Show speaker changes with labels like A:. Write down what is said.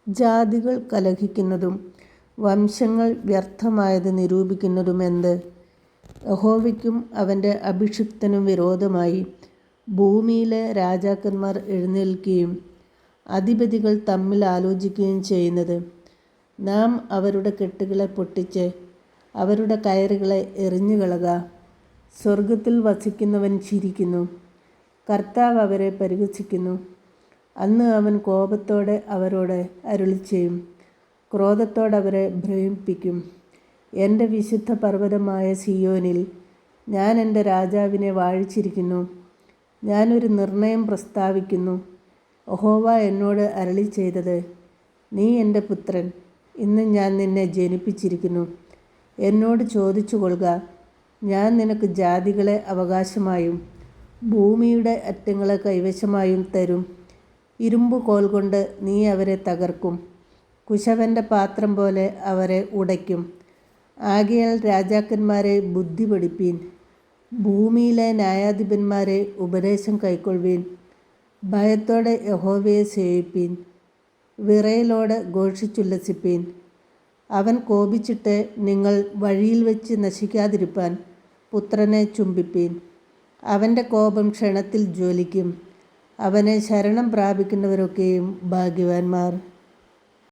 A: ജാതികൾ കലഹിക്കുന്നതും വംശങ്ങൾ വ്യർത്ഥമായത് നിരൂപിക്കുന്നതുമെന്ത്? യഹോവയ്ക്കും അവൻ്റെ അഭിഷിക്തനും വിരോധമായി ഭൂമിയിലെ രാജാക്കന്മാർ എഴുന്നേൽക്കുകയും അധിപതികൾ തമ്മിൽ ആലോചിക്കുകയും ചെയ്യുന്നത്. നാം അവരുടെ കെട്ടുകളെ പൊട്ടിച്ച് അവരുടെ കയറുകളെ എറിഞ്ഞുകളക. സ്വർഗത്തിൽ വസിക്കുന്നവൻ ചിരിക്കുന്നു, കർത്താവ് അവരെ പരിഹസിക്കുന്നു. അന്ന് അവൻ കോപത്തോടെ അവരോട് അരുളിച്ചെയ്യും, ക്രോധത്തോടവരെ ഭ്രമിപ്പിക്കും. എൻ്റെ വിശുദ്ധ പർവ്വതമായ സിയോനിൽ ഞാൻ എൻ്റെ രാജാവിനെ വാഴിച്ചിരിക്കുന്നു. ഞാനൊരു നിർണയം പ്രസ്താവിക്കുന്നു. യഹോവ എന്നോട് അരുളിച്ചെയ്തത്, നീ എൻ്റെ പുത്രൻ, ഇന്ന് ഞാൻ നിന്നെ ജനിപ്പിച്ചിരിക്കുന്നു. എന്നോട് ചോദിച്ചു കൊള്ളുക, ഞാൻ നിനക്ക് ജാതികളെ അവകാശമായും ഭൂമിയുടെ അറ്റങ്ങളെ കൈവശമായും തരും. ഇരുമ്പുകോൽ കൊണ്ട് നീ അവരെ തകർക്കും, കുശവൻ്റെ പാത്രം പോലെ അവരെ ഉടയ്ക്കും. ആകയാൽ രാജാക്കന്മാരെ ബുദ്ധി പഠിപ്പീൻ, ഭൂമിയിലെ ന്യായാധിപന്മാരെ ഉപദേശം കൈക്കൊള്ളുവീൻ. ഭയത്തോടെ യഹോവയെ സേവിപ്പീൻ, വിറയലോടെ ഘോഷിച്ചുല്ലസിപ്പീൻ. അവൻ കോപിച്ചിട്ട് നിങ്ങൾ വഴിയിൽ വെച്ച് നശിക്കാതിരിപ്പാൻ പുത്രനെ ചുംബിപ്പീൻ. അവൻ്റെ കോപം ക്ഷണത്തിൽ ജ്വലിക്കും. അവനെ ശരണം പ്രാപിക്കുന്നവരൊക്കെയും ഭാഗ്യവാന്മാർ.